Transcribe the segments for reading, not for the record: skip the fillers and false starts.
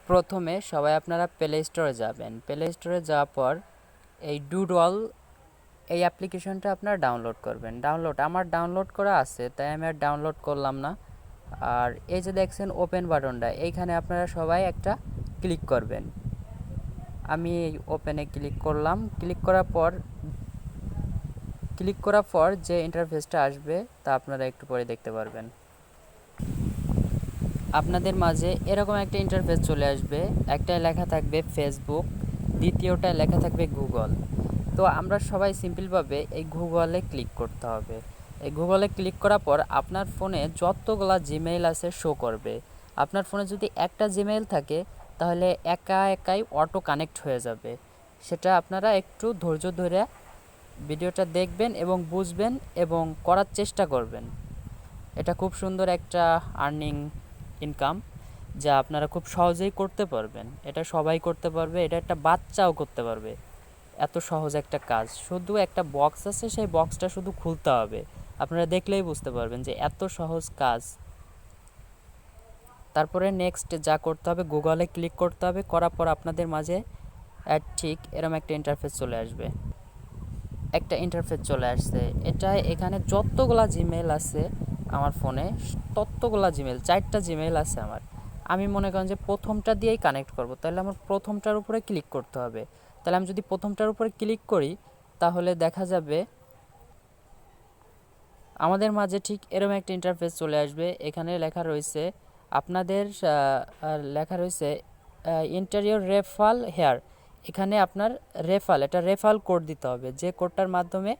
প্রথমে সবাই আপনারা প্লে স্টোরে যাবেন। প্লে স্টোরে যাওয়ার পর এই ডুডল এই অ্যাপ্লিকেশনটা আপনারা ডাউনলোড করবেন। আমার ডাউনলোড করা আছে, তাই আমি আর ডাউনলোড করলাম না। আর এই যে দেখছেন ওপেন বাটনটা, এইখানে আপনারা সবাই একটা ক্লিক করবেন। আমি এই ওপেনে ক্লিক করলাম। ক্লিক করার পর যে ইন্টারফেসটা আসবে তা আপনারা একটু পরে দেখতে পারবেন। আপনাদের মাঝে এরকম একটা ইন্টারফেস চলে আসবে। একটায় লেখা থাকবে ফেসবুক, দ্বিতীয়টায় লেখা থাকবে গুগল। তো আমরা সবাই সিম্পলভাবে এই গুগলে ক্লিক করতে হবে। এই গুগলে ক্লিক করার পর আপনার ফোনে যতগুলা জিমেইল আছে শো করবে। আপনার ফোনে যদি একটা জিমেইল থাকে তাহলে একাই অটো কানেক্ট হয়ে যাবে। সেটা আপনারা একটু ধৈর্য ধরে ভিডিওটা দেখবেন এবং বুঝবেন এবং করার চেষ্টা করবেন। এটা খুব সুন্দর একটা আর্নিং ইনকাম, যা আপনারা খুব সহজেই করতে পারবেন। এটা সবাই করতে পারবে, এটা একটা বাচ্চাও করতে পারবে। এত সহজ একটা কাজ, শুধু একটা বক্স আছে, সেই বক্সটা শুধু খুলতে হবে। আপনারা দেখলেই বুঝতে পারবেন যে এত সহজ কাজ। তারপরে নেক্সট যা করতে হবে, গুগলে ক্লিক করতে হবে। করার পর আপনাদের মাঝে ঠিক এরকম একটা ইন্টারফেস চলে আসছে। এখানে যতগুলা জিমেইল আছে আমার ফোনে, ততগুলা জিমেইল, 4টা জিমেইল আছে আমার। আমি মনে করেন যে প্রথমটা দিয়েই কানেক্ট করব, তাহলে আমার প্রথমটার উপরে ক্লিক করতে হবে। তাহলে আমি যদি প্রথমটার উপরে ক্লিক করি তাহলে দেখা যাবে আমাদের মাঝে ঠিক এরকম একটা ইন্টারফেস চলে আসবে। এখানে লেখা রয়েছে ইন্টেরিয়র রেফাল হেয়ার। এখানে আপনার এটা রেফাল কোড দিতে হবে, যে কোডটার মাধ্যমে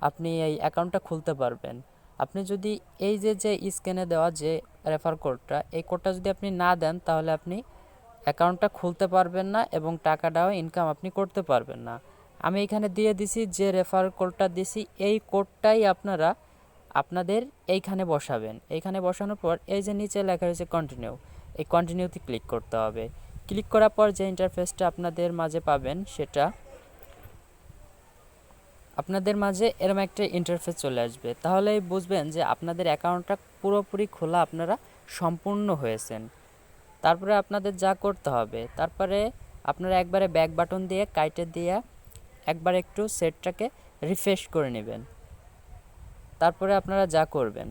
আপনি এই অ্যাকাউন্টটা খুলতে পারবেন। আপনি যদি এই যে স্ক্রিনে দেওয়া যে রেফার কোডটা, এই কোডটা যদি আপনি না দেন তাহলে আপনি অ্যাকাউন্টটা খুলতে পারবেন না এবং টাকাটাও ইনকাম আপনি করতে পারবেন না। আমি এখানে দিয়ে দিছি যে রেফার কোডটা দিছি, এই কোডটাই আপনারা আপনাদের এইখানে বসাবেন। এইখানে বসানোর পর এই যে নিচে লেখা রয়েছে কন্টিনিউ, এই কন্টিনিউতে ক্লিক করতে হবে। ক্লিক করার পর যে ইন্টারফেসটা আপনাদের মাঝে পাবেন, সেটা আপনাদের মাঝে এরকম একটা ইন্টারফেস চলে আসবে। তাহলেই বুঝবেন যে আপনাদের অ্যাকাউন্টটা পুরোপুরি খোলা, আপনারা সম্পূর্ণ হয়েছেন। তারপরে আপনাদের যা করতে হবে, তারপরে আপনারা একবারে ব্যাক বাটন দিয়ে কাইটে দিয়ে একবার একটু সেটটাকে রিফ্রেশ করে নেবেন। তারপরে আপনারা যা করবেন,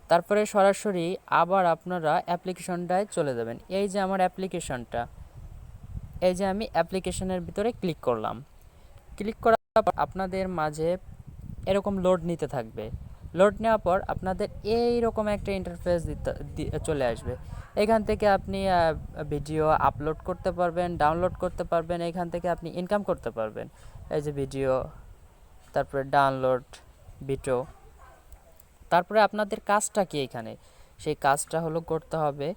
তারপরে সরাসরি আবার আপনারা অ্যাপ্লিকেশনটায় চলে যাবেন। এই যে আমার অ্যাপ্লিকেশনটা, এই যে আমি অ্যাপ্লিকেশনের ভিতরে ক্লিক করলাম। ক্লিক করার পর আপনাদের মাঝে এরকম লোড নিতে থাকবে। লোড নেওয়ার পর আপনাদের এই রকম একটা ইন্টারফেস চলে আসবে। এখান থেকে আপনি ভিডিও আপলোড করতে পারবেন, ডাউনলোড করতে পারবেন। এখান থেকে আপনি ইনকাম করতে পারবেন। এই যে ভিডিও, তারপরে ডাউনলোড ভিডিও। তারপরে আপনাদের কাজটা কি এখানে, সেই কাজটা হলো করতে হবে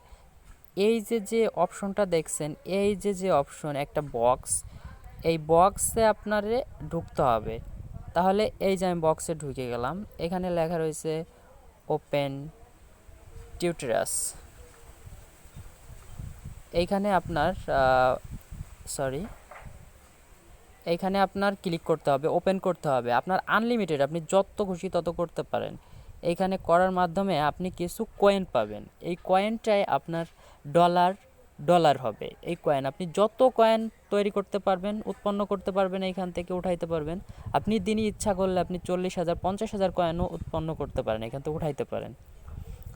এই যে অপশনটা দেখছেন, এই যে অপশন একটা বক্স, এই বক্সে আপনারে ঢুকতে হবে। তাহলে এই যে আমি বক্সে ঢুকে গেলাম, এখানে লেখা রয়েছে ওপেন টিউটোরিয়ালস। এইখানে আপনার ক্লিক করতে হবে, ওপেন করতে হবে। আপনার আনলিমিটেড, আপনি যত খুশি তত করতে পারেন। এইখানে করার মাধ্যমে আপনি কিছু কয়েন পাবেন। এই কয়েনটাই আপনার ডলার হবে। এই কয়েন আপনি যত কয়েন তৈরি করতে পারবেন, উৎপন্ন করতে পারবেন, এইখান থেকে উঠাইতে পারবেন। আপনি দিনই ইচ্ছা করলে আপনি 40,000 50,000 কয়েনও উৎপন্ন করতে পারেন, এখান থেকে উঠাইতে পারেন।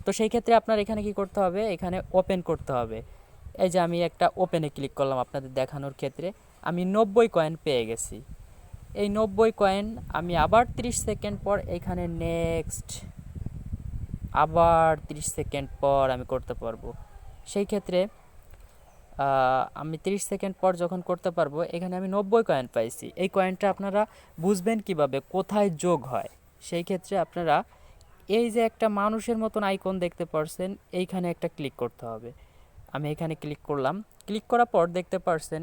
তো সেই ক্ষেত্রে আপনার এখানে কি করতে হবে, এখানে ওপেন করতে হবে। এই যে আমি একটা ওপেনে ক্লিক করলাম আপনাদের দেখানোর ক্ষেত্রে, আমি 90 কয়েন পেয়ে গেছি। এই 90 কয়েন আমি আবার 30 সেকেন্ড পর এখানে নেক্সট, আবার 30 সেকেন্ড পর আমি করতে পারবো। সেই ক্ষেত্রে আমি 30 সেকেন্ড পর যখন করতে পারবো, এখানে আমি 90 কয়েন পাইছি। এই কয়েনটা আপনারা বুঝবেন কিভাবে, কোথায় যোগ হয়। সেই ক্ষেত্রে আপনারা এই যে একটা মানুষের মতন আইকন দেখতে পারছেন, এইখানে একটা ক্লিক করতে হবে। আমি এখানে ক্লিক করলাম। ক্লিক করার পর দেখতে পারছেন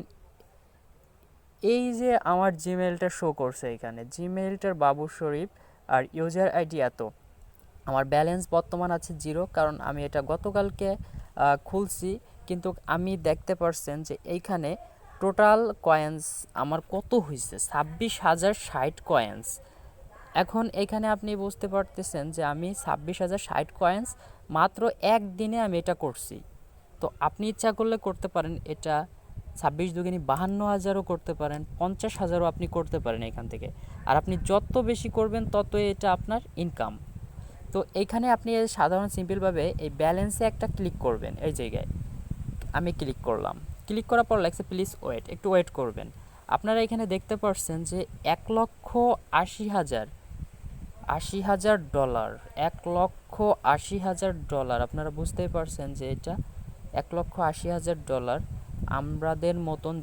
এই যে আমার জিমেইলটা শো করছে, এখানে জিমেইলটার বাবু শরীফ আর ইউজার আইডি এত। আমার ব্যালেন্স বর্তমান আছে 0, কারণ আমি এটা গতকালকে খুলছি। কিন্তু আমি দেখতে পারছেন যে এইখানে টোটাল কয়েন্স আমার কত হয়েছে, 26,060 কয়েন্স। এখন এখানে আপনি বুঝতে পারতেছেন যে আমি 26,060 কয়েন্স মাত্র একদিনে আমি এটা করছি। তো আপনি ইচ্ছা করলে করতে পারেন এটা 26×2 = 52,000ও করতে পারেন, 50,000ও আপনি করতে পারেন এখান থেকে। আর আপনি যত বেশি করবেন ততই এটা আপনার ইনকাম। তো এইখানে আপনি সাধারণ সিম্পলভাবে এই ব্যালেন্সে একটা ক্লিক করবেন। এই জায়গায় আমি ক্লিক করলাম, ক্লিক করার পর লাগছে প্লিজ ওয়েট, একটু ওয়েট করবেন। আপনারা এখানে দেখতে পাচ্ছেন যে 1,80,000 $1,80,000 আপনারা বুঝতেই পারছেন যে এটা $1,80,000 আমাদের মতন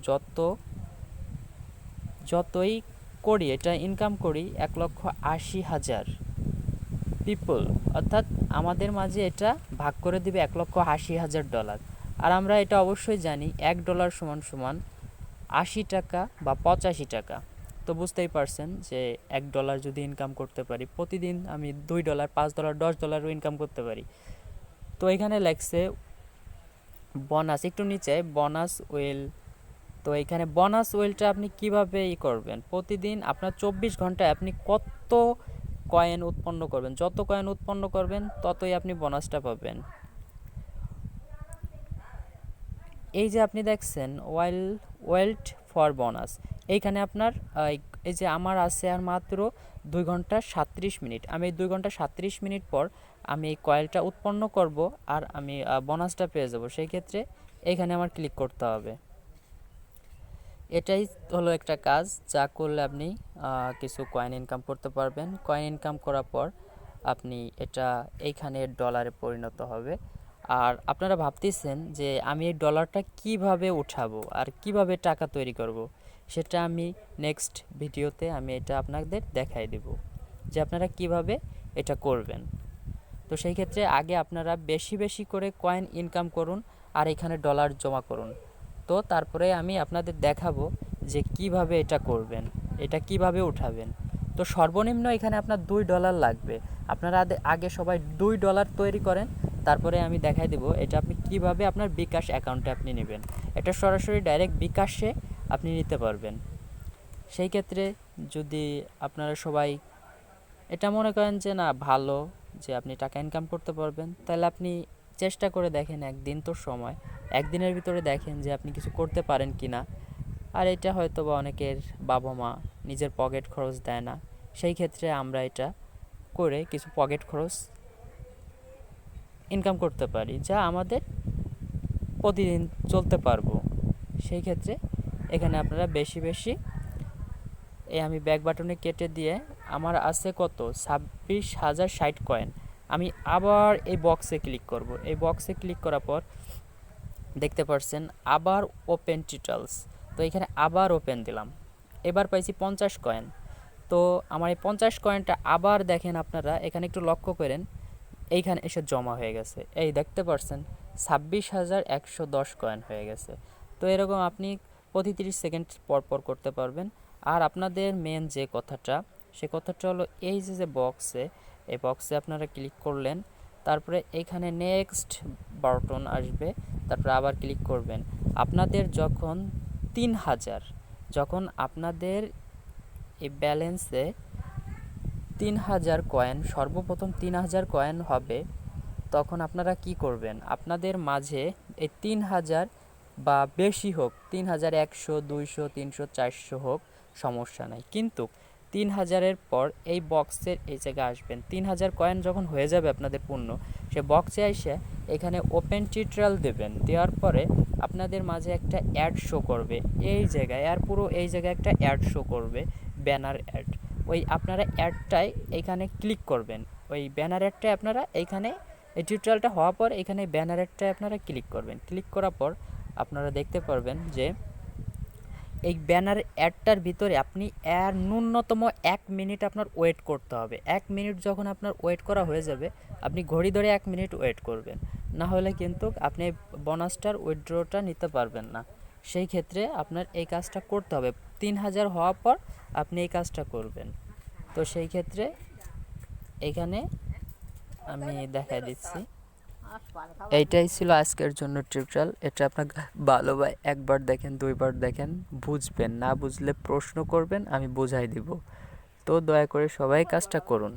যতই করি এটা ইনকাম করি 1,80,000 পিপল, অর্থাৎ আমাদের মাঝে এটা ভাগ করে দিবে $1,80,000। আর আমরা এটা অবশ্যই জানি $1 = 80 টাকা বা 85 টাকা। তো বুঝতেই পারছেন যে $1 যদি ইনকাম করতে পারি, প্রতিদিন আমি $2, $5, $10ও ইনকাম করতে পারি। তো এখানে লেখছে বোনাস, একটু নিচে বোনাস ওয়েল। তো এখানে বোনাস ওয়েলটা আপনি কিভাবে করবেন, প্রতিদিন আপনার 24 ঘন্টায় আপনি কত কয়েন উৎপন্ন করবেন, যত কয়েন উৎপন্ন করবেন ততই আপনি বোনাসটা পাবেন। এই যে আপনি দেখছেন ওয়েল্ট ফর বোনাস, এইখানে আপনার এই যে আমার আছে আর মাত্র 2 ঘন্টা 37 মিনিট। আমি এই 2 ঘন্টা 37 মিনিট পর আমি এই কয়েলটা উৎপন্ন করব আর আমি বোনাসটা পেয়ে যাব। সেই ক্ষেত্রে এইখানে আমার ক্লিক করতে হবে। এটাই হলো একটা কাজ যা করলে আপনি কিছু কয়েন ইনকাম করতে পারবেন। কয়েন ইনকাম করার পর আপনি এটা এইখানে ডলারে পরিণত হবে। আর আপনারা ভাবতেছেন যে আমি এই ডলারটা কিভাবে উঠাবো আর কিভাবে টাকা তৈরি করব, সেটা আমি নেক্সট ভিডিওতে আমি এটা আপনাদের দেখাই দেব যে আপনারা কিভাবে এটা করবেন। তো সেই ক্ষেত্রে আগে আপনারা বেশি বেশি করে কয়েন ইনকাম করুন আর এখানে ডলার জমা করুন। তো তারপরে আমি আপনাদের দেখাবো যে কিভাবে এটা করবেন, এটা কিভাবে উঠাবেন। তো সর্বনিম্ন এখানে আপনার $2 লাগবে। আপনারা আগে সবাই $2 তৈরি করেন, তারপরে আমি দেখাই দেব এটা আপনি কিভাবে আপনার বিকাশ অ্যাকাউন্টে আপনি নেবেন। এটা সরাসরি ডাইরেক্ট বিকাশে আপনি নিতে পারবেন। সেই ক্ষেত্রে যদি আপনারা সবাই এটা মনে করেন যে না ভালো, যে আপনি টাকা ইনকাম করতে পারবেন, তাহলে আপনি চেষ্টা করে দেখেন, একদিন তো সময়, একদিনের ভিতরে দেখেন যে আপনি কিছু করতে পারেন কি না। আর এটা হয়তো বা অনেকের বাবা মা নিজের পকেট খরচ দেয় না, সেই ক্ষেত্রে আমরা এটা করে কিছু পকেট খরচ ইনকাম করতে পারি যা আমাদের প্রতিদিন চলতে পারবো। সেই ক্ষেত্রে এখানে আপনারা বেশি বেশি আমি ব্যাক বাটনে কেটে দিয়ে আমার আছে কত 26,060 কয়েন। আমি আবার এই বক্সে ক্লিক করব। এই বক্সে ক্লিক করার পর দেখতে পাচ্ছেন আবার ওপেন ডিটেলস। তো এখানে আবার ওপেন দিলাম, এবার পাইছি 50 কয়েন। তো আমার এই 50 কয়েনটা আবার দেখেন আপনারা এখানে একটু লক্ষ্য করেন, এইখানে এসে জমা হয়ে গেছে। এই দেখতে পাচ্ছেন 26,110 কয়েন হয়ে গেছে। তো এরকম আপনি প্রতি 30 সেকেন্ড পর পর করতে পারবেন। আর আপনাদের মেন যে কথাটা, সে কথাটা হলো এই যে বক্সে, এই বক্সে আপনারা ক্লিক করলেন, তারপরে এখানে নেক্সট বাটন আসবে, তারপরে আবার ক্লিক করবেন। আপনাদের যখন 3,000, যখন আপনাদের এই ব্যালেন্সে 3,000 কয়েন, সর্বপ্রথম 3,000 কয়েন হবে, তখন আপনারা কি করবেন, আপনাদের মাঝে এই 3,000 বা বেশি হোক, 3,100, 200, 300, 400 হোক, সমস্যা নাই, কিন্তু 3,000-এর পর এই বক্সের এই জায়গায় আসবেন। 3,000 কয়েন যখন হয়ে যাবে আপনাদের পূর্ণ, সে বক্সে এসে এখানে ওপেন টিউটোরিয়াল দেবেন। দেওয়ার পরে আপনাদের মাঝে একটা অ্যাড শো করবে এই জায়গায়, আর পুরো এই জায়গায় একটা অ্যাড শো করবে, ব্যানার অ্যাড। ওই আপনারা অ্যাডটাই এখানে ক্লিক করবেন, ওই ব্যানার অ্যাডটাই আপনারা এইখানে এই টিউটোরিয়ালটা হওয়ার পর এখানে ব্যানার অ্যাডটাই আপনারা ক্লিক করবেন। ক্লিক করার পর আপনারা দেখতে পারবেন যে এই ব্যানার অ্যাডটার ভিতরে আপনি ন্যূনতম 1 মিনিট আপনার ওয়েট করতে হবে। 1 মিনিট যখন আপনার ওয়েট করা হয়ে যাবে, আপনি ঘড়ি ধরে 1 মিনিট ওয়েট করবেন, না হলে কিন্তু আপনি বোনাসটার উইথড্রটা নিতে পারবেন না। সেই ক্ষেত্রে আপনার এই কাজটা করতে হবে। 3,000 হওয়ার পর আপনি এই কাজটা করবেন। তো সেই ক্ষেত্রে এখানে আমি দেখাই দিচ্ছি। এইটাই ছিল আজকের জন্য টিউটোরিয়াল। এটা আপনাকে ভালোভাবে একবার দেখেন, 2বার দেখেন, বুঝবেন। না বুঝলে প্রশ্ন করবেন, আমি বুঝাই দিব। তো দয়া করে সবাই কাজটা করুন।